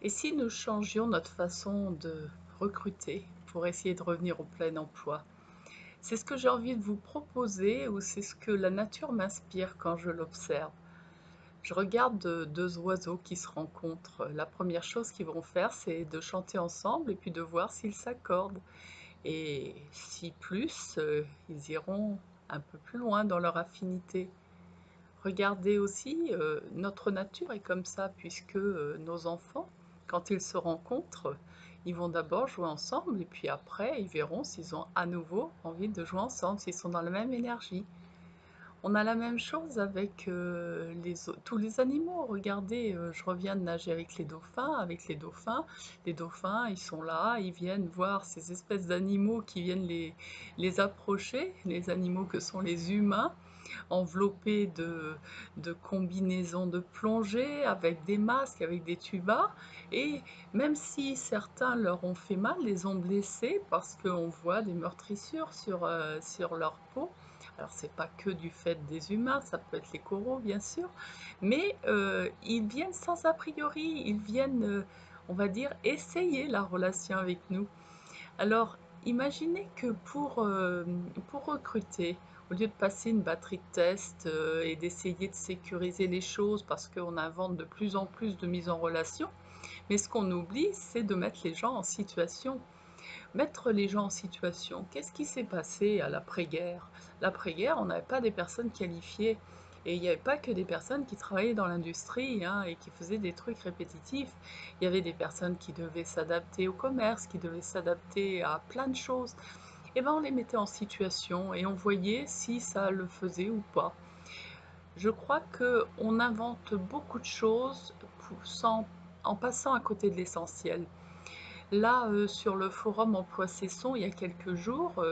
Et si nous changions notre façon de recruter pour essayer de revenir au plein emploi? C'est ce que j'ai envie de vous proposer ou c'est ce que la nature m'inspire quand je l'observe. Je regarde 2 oiseaux qui se rencontrent. La première chose qu'ils vont faire, c'est de chanter ensemble et puis de voir s'ils s'accordent et si plus, ils iront un peu plus loin dans leur affinité. Regardez aussi, notre nature est comme ça puisque, nos enfants, quand ils se rencontrent, ils vont d'abord jouer ensemble et puis après, ils verront s'ils ont à nouveau envie de jouer ensemble, s'ils sont dans la même énergie. On a la même chose avec, les au tous les animaux. Regardez, je reviens de nager avec les dauphins. Avec les dauphins, ils sont là, ils viennent voir ces espèces d'animaux qui viennent les approcher, les animaux que sont les humains enveloppés de combinaisons de plongée, avec des masques, avec des tubas et même si certains leur ont fait mal, les ont blessés parce qu'on voit des meurtrissures sur leur peau. Alors c'est pas que du fait des humains, ça peut être les coraux bien sûr, mais ils viennent sans a priori, ils viennent, on va dire essayer la relation avec nous. Alors, imaginez que pour recruter, au lieu de passer une batterie de tests, et d'essayer de sécuriser les choses parce qu'on invente de plus en plus de mise en relation, mais ce qu'on oublie, c'est de mettre les gens en situation. Mettre les gens en situation. Qu'est-ce qui s'est passé à l'après-guerre? L'après-guerre, on n'avait pas des personnes qualifiées et il n'y avait pas que des personnes qui travaillaient dans l'industrie, hein, et qui faisaient des trucs répétitifs. Il y avait des personnes qui devaient s'adapter au commerce, qui devaient s'adapter à plein de choses. Et ben, on les mettait en situation et on voyait si ça le faisait ou pas. Je crois qu'on invente beaucoup de choses en passant à côté de l'essentiel. Là, sur le forum Emploi Cesson, il y a quelques jours,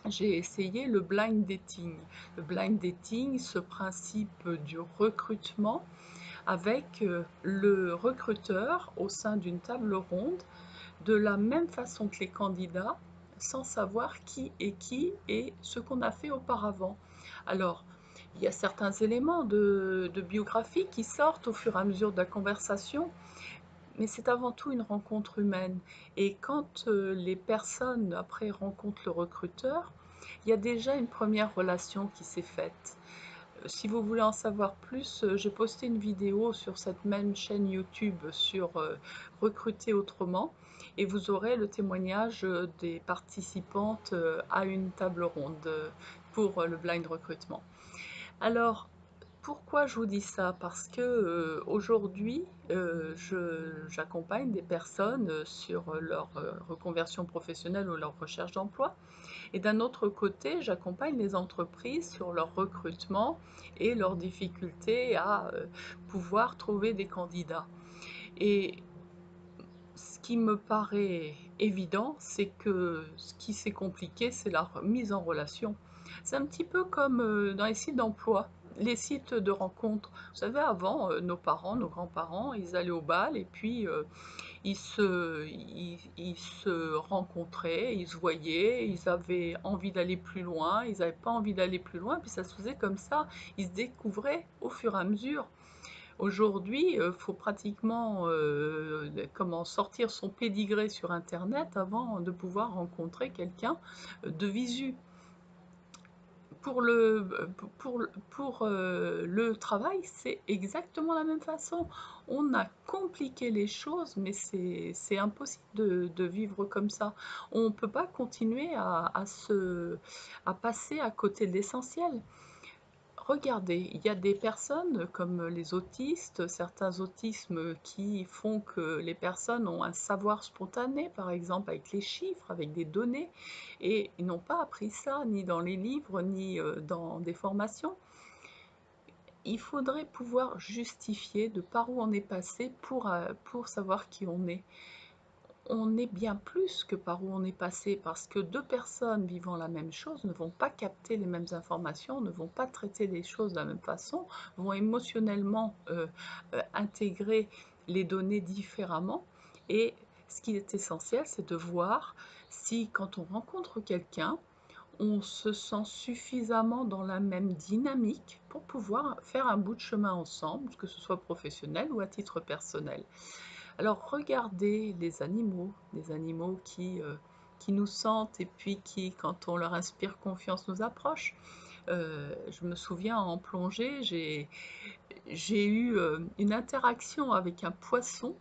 j'ai essayé le blind dating. Le blind dating, ce principe du recrutement avec, le recruteur au sein d'une table ronde, de la même façon que les candidats, sans savoir qui est qui et ce qu'on a fait auparavant. Alors, il y a certains éléments de biographie qui sortent au fur et à mesure de la conversation, mais c'est avant tout une rencontre humaine et quand, les personnes après rencontrent le recruteur, il y a déjà une première relation qui s'est faite. Si vous voulez en savoir plus, j'ai posté une vidéo sur cette même chaîne YouTube sur, recruter autrement et vous aurez le témoignage, des participantes, à une table ronde, pour, le blind recrutement. Alors, pourquoi je vous dis ça? Parce que, aujourd'hui, je j'accompagne des personnes, sur, leur, reconversion professionnelle ou leur recherche d'emploi et d'un autre côté, j'accompagne les entreprises sur leur recrutement et leurs difficultés à, pouvoir trouver des candidats et ce qui me paraît évident, c'est que ce qui s'est compliqué, c'est la mise en relation. C'est un petit peu comme, dans les sites d'emploi, les sites de rencontres. Vous savez avant, nos parents, nos grands-parents, ils allaient au bal et puis, ils se rencontraient, ils se voyaient, ils avaient envie d'aller plus loin, ils avaient pas envie d'aller plus loin, puis ça se faisait comme ça. Ils se découvraient au fur et à mesure. Aujourd'hui, faut pratiquement, comment sortir son pédigré sur internet avant de pouvoir rencontrer quelqu'un, de visu. Le travail, c'est exactement la même façon. On a compliqué les choses, mais c'est impossible de vivre comme ça. On ne peut pas continuer à passer à côté de l'essentiel. Regardez, il y a des personnes comme les autistes, certains autismes qui font que les personnes ont un savoir spontané, par exemple avec les chiffres, avec des données et ils n'ont pas appris ça ni dans les livres, ni, dans des formations. Il faudrait pouvoir justifier de par où on est passé pour savoir qui on est. On est bien plus que par où on est passé parce que 2 personnes vivant la même chose ne vont pas capter les mêmes informations, ne vont pas traiter les choses de la même façon, vont émotionnellement, intégrer les données différemment et ce qui est essentiel, c'est de voir si quand on rencontre quelqu'un, on se sent suffisamment dans la même dynamique pour pouvoir faire un bout de chemin ensemble, que ce soit professionnel ou à titre personnel. Alors regardez les animaux qui nous sentent et puis qui, quand on leur inspire confiance, nous approchent. Je me souviens en plongée, j'ai eu, une interaction avec un poisson.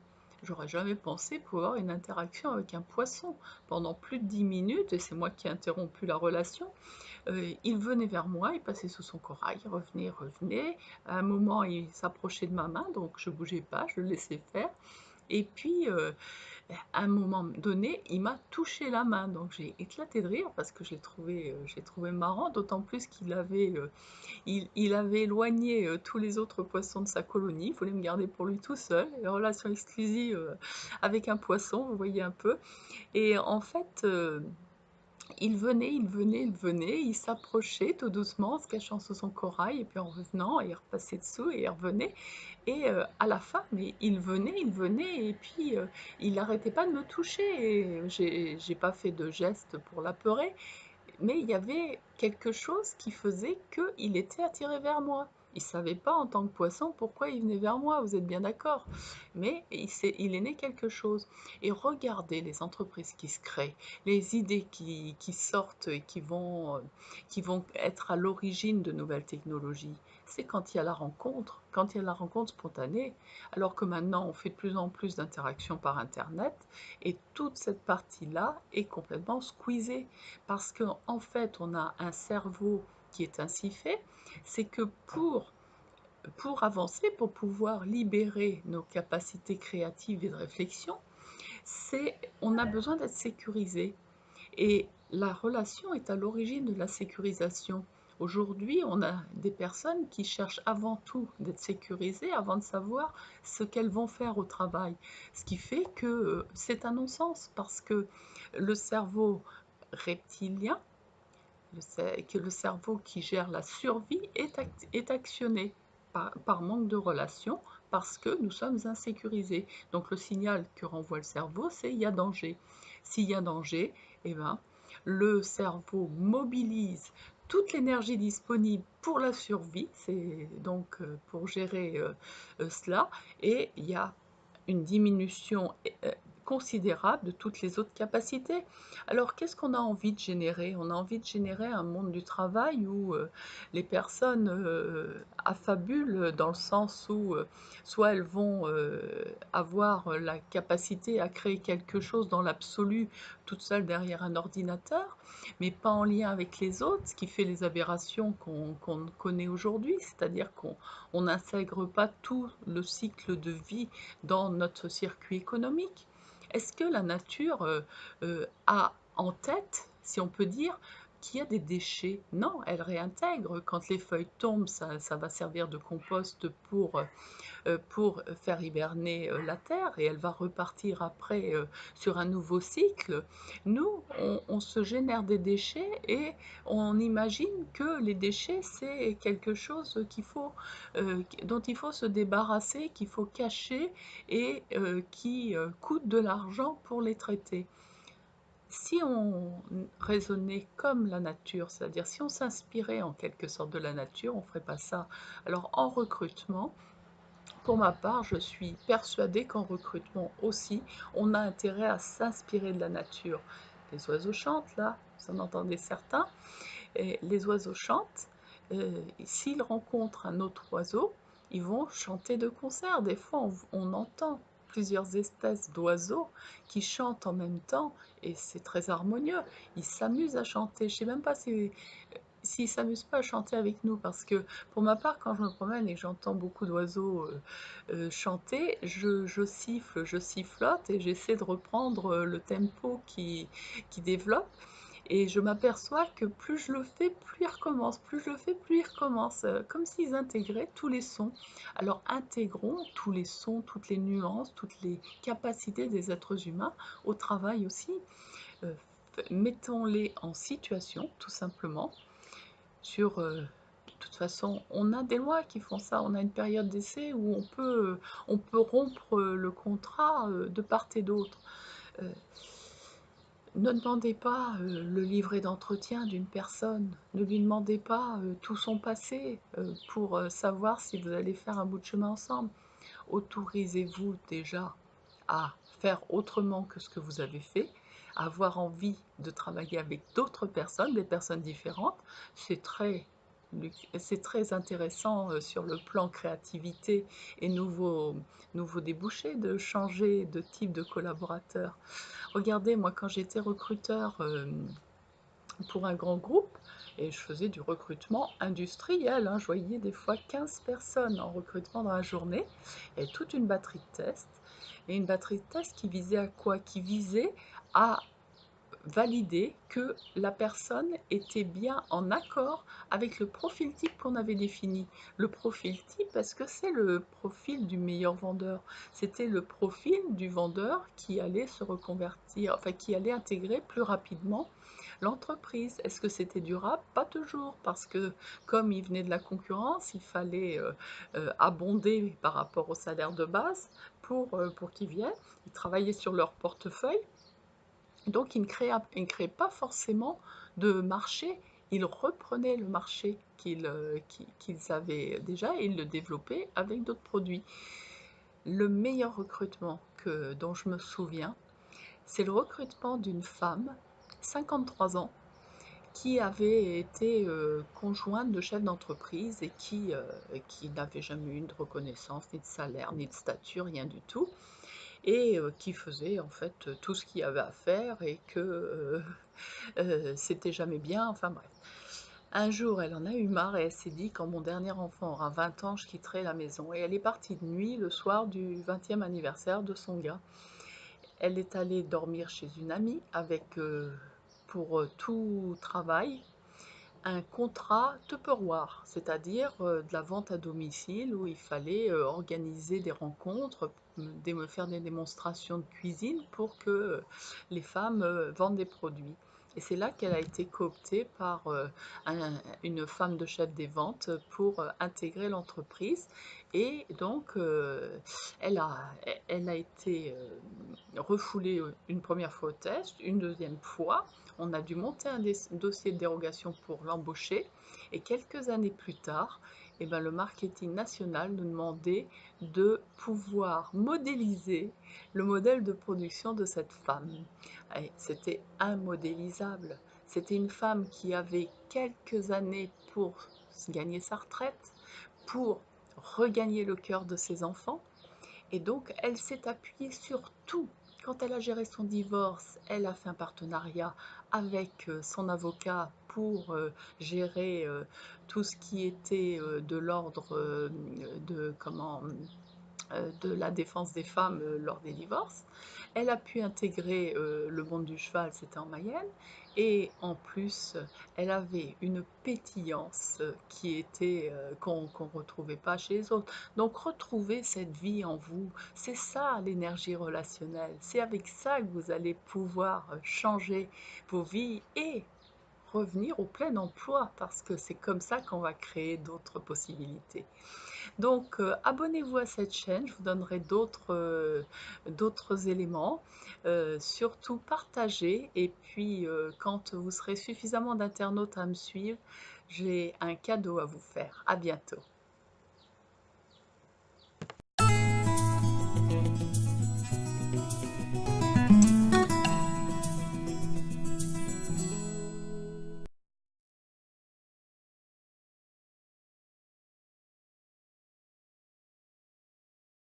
J'aurais jamais pensé pouvoir une interaction avec un poisson pendant plus de 10 minutes et c'est moi qui ai interrompu la relation. Il venait vers moi, il passait sous son corail, il revenait. À un moment, il s'approchait de ma main, donc je bougeais pas, je le laissais faire et puis, à un moment donné, il m'a touché la main, donc j'ai éclaté de rire parce que je l'ai trouvé marrant, d'autant plus il avait éloigné, tous les autres poissons de sa colonie, il voulait me garder pour lui tout seul, une relation exclusive, avec un poisson, vous voyez un peu? Et en fait, il venait, il s'approchait tout doucement en se cachant sous son corail et puis en revenant, il repassait dessous et il revenait et à la fin, mais il venait et puis, il n'arrêtait pas de me toucher et j'ai pas fait de geste pour l'apeurer, mais il y avait quelque chose qui faisait qu'il était attiré vers moi. Il savait pas en tant que poisson pourquoi il venait vers moi, vous êtes bien d'accord? Mais il est né quelque chose et regardez les entreprises qui se créent, les idées qui sortent et qui vont être à l'origine de nouvelles technologies. C'est quand il y a la rencontre, quand il y a la rencontre spontanée, alors que maintenant on fait de plus en plus d'interactions par internet et toute cette partie-là est complètement squeezée. Parce qu'en fait, on a un cerveau qui est ainsi fait, c'est que pour avancer, pour pouvoir libérer nos capacités créatives et de réflexion, on a besoin d'être sécurisé. Et la relation est à l'origine de la sécurisation. Aujourd'hui, on a des personnes qui cherchent avant tout d'être sécurisées avant de savoir ce qu'elles vont faire au travail. Ce qui fait que c'est un non-sens parce que le cerveau reptilien, que le cerveau qui gère la survie est actionné par manque de relation parce que nous sommes insécurisés. Donc le signal que renvoie le cerveau, c'est il y a danger. S'il y a danger, eh ben, le cerveau mobilise toute l'énergie disponible pour la survie, c'est donc pour gérer cela, et il y a une diminution considérable de toutes les autres capacités. Alors, qu'est-ce qu'on a envie de générer? On a envie de générer un monde du travail où les personnes affabulent dans le sens où soit elles vont avoir la capacité à créer quelque chose dans l'absolu toute seule derrière un ordinateur, mais pas en lien avec les autres, ce qui fait les aberrations qu'on connaît aujourd'hui, c'est-à-dire qu'on n'intègre pas tout le cycle de vie dans notre circuit économique. Est-ce que la nature a en tête, si on peut dire, qu'il y a des déchets? Non, elle réintègre. Quand les feuilles tombent, ça va servir de compost pour faire hiberner la terre et elle va repartir après sur un nouveau cycle. Nous, on se génère des déchets et on imagine que les déchets, c'est quelque chose dont il faut se débarrasser, qu'il faut cacher et qui coûte de l'argent pour les traiter. Si on raisonnait comme la nature, c'est-à-dire si on s'inspirait en quelque sorte de la nature, on ne ferait pas ça. Alors en recrutement, pour ma part, je suis persuadée qu'en recrutement aussi, on a intérêt à s'inspirer de la nature. Les oiseaux chantent là, vous en entendez certains, et les oiseaux chantent, s'ils rencontrent un autre oiseau, ils vont chanter de concert. Des fois, on entend plusieurs espèces d'oiseaux qui chantent en même temps et c'est très harmonieux. Ils s'amusent à chanter. Je ne sais même pas s'ils s'amusent pas à chanter avec nous parce que pour ma part, quand je me promène et que j'entends beaucoup d'oiseaux chanter, je sifflote et j'essaie de reprendre le tempo qui développe. Et je m'aperçois que plus je le fais, plus il recommence, plus je le fais, plus il recommence, comme s'ils intégraient tous les sons. Alors intégrons tous les sons, toutes les nuances, toutes les capacités des êtres humains au travail aussi. Euh, Mettons-les en situation, tout simplement, de toute façon, on a des lois qui font ça. On a une période d'essai où on peut rompre le contrat de part et d'autre. Euh, Ne demandez pas le livret d'entretien d'une personne. Ne lui demandez pas tout son passé pour savoir si vous allez faire un bout de chemin ensemble. Autorisez-vous déjà à faire autrement que ce que vous avez fait, à avoir envie de travailler avec d'autres personnes, des personnes différentes. C'est très intéressant, sur le plan créativité et nouveaux débouchés de changer de type de collaborateur. Regardez, moi, quand j'étais recruteur, pour un grand groupe et je faisais du recrutement industriel, hein. Je voyais des fois 15 personnes en recrutement dans la journée et toute une batterie de tests et une batterie de tests qui visait à quoi? Qui visait à valider que la personne était bien en accord avec le profil type qu'on avait défini. Le profil type, parce que c'est le profil du meilleur vendeur. C'était le profil du vendeur qui allait se reconvertir, enfin qui allait intégrer plus rapidement l'entreprise. Est-ce que c'était durable? Pas toujours, parce que comme il venait de la concurrence, il fallait abonder par rapport au salaire de base pour qu'ils viennent. Ils travaillaient sur leur portefeuille, donc ils ne créaient pas forcément de marché, ils reprenaient le marché qu'ils avaient déjà et ils le développaient avec d'autres produits. Le meilleur recrutement dont je me souviens, c'est le recrutement d'une femme, 53 ans, qui avait été, conjointe de chef d'entreprise et qui n'avait jamais eu de reconnaissance, ni de salaire, ni de statut, rien du tout et qui faisait en fait, tout ce qu'il y avait à faire et que, c'était jamais bien, enfin bref. Un jour, elle en a eu marre et elle s'est dit: «Quand mon dernier enfant aura 20 ans, je quitterai la maison» et elle est partie de nuit le soir du 20e anniversaire de son gars. Elle est allée dormir chez une amie avec, pour, tout travail, un contrat Tupperware, c'est-à-dire, de la vente à domicile où il fallait, organiser des rencontres, faire des démonstrations de cuisine pour que, les femmes, vendent des produits et c'est là qu'elle a été cooptée par, une femme de chef des ventes, pour, intégrer l'entreprise et donc elle a été, refoulée, une première fois au test, une deuxième fois, on a dû monter un dossier de dérogation pour l'embaucher et quelques années plus tard, eh ben, le marketing national nous demandait de pouvoir modéliser le modèle de production de cette femme. Et c'était immodélisable. C'était une femme qui avait quelques années pour gagner sa retraite, pour regagner le cœur de ses enfants et donc, elle s'est appuyée sur tout. Quand elle a géré son divorce, elle a fait un partenariat avec son avocat pour gérer tout ce qui était de l'ordre de la défense des femmes lors des divorces. Elle a pu intégrer le monde du cheval, c'était en Mayenne, et en plus, elle avait une pétillance qui était qu'on retrouvait pas chez les autres. Donc retrouvez cette vie en vous, c'est ça l'énergie relationnelle. C'est avec ça que vous allez pouvoir changer vos vies et revenir au plein emploi parce que c'est comme ça qu'on va créer d'autres possibilités. Donc, abonnez-vous à cette chaîne, je vous donnerai d'autres éléments. Surtout partagez et puis, quand vous serez suffisamment d'internautes à me suivre, j'ai un cadeau à vous faire. À bientôt.